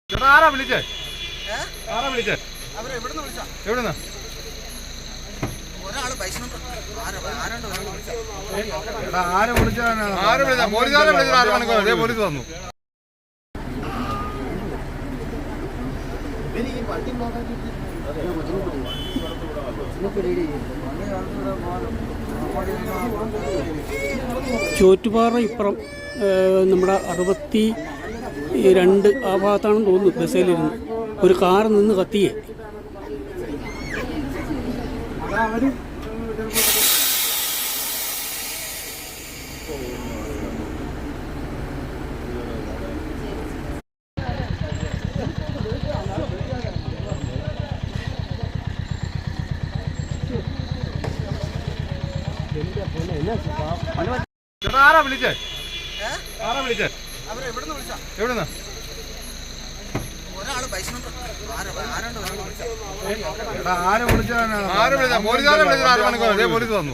ചേട്ടാ ആരാ വിളിച്ചേ? ആരാ വിളിച്ചേ? എവിടുന്ന്? ആരും വിളിച്ച പോലീസുകാരെ വിളിച്ചത് 6 മണിക്കൂർ അതേ പോലീസ് വന്നു. ചോറ്റുപാറ ഇപ്പുറം നമ്മുടെ 62 ആ ഭാഗത്താണെന്ന് തോന്നുന്നു. ബസ്സിലിരുന്ന് ഒരു കാർ നിന്ന് കത്തിയേ. ചേട്ടാ ആരാ വിളിച്ചേ? ആരാ വിളിച്ചേ? എവിടുന്ന്? ആരും വിളിച്ച പോലീസുകാരെ വിളിച്ചത് 6 മണിക്കൂർ അതേ പോലീസ് വന്നു.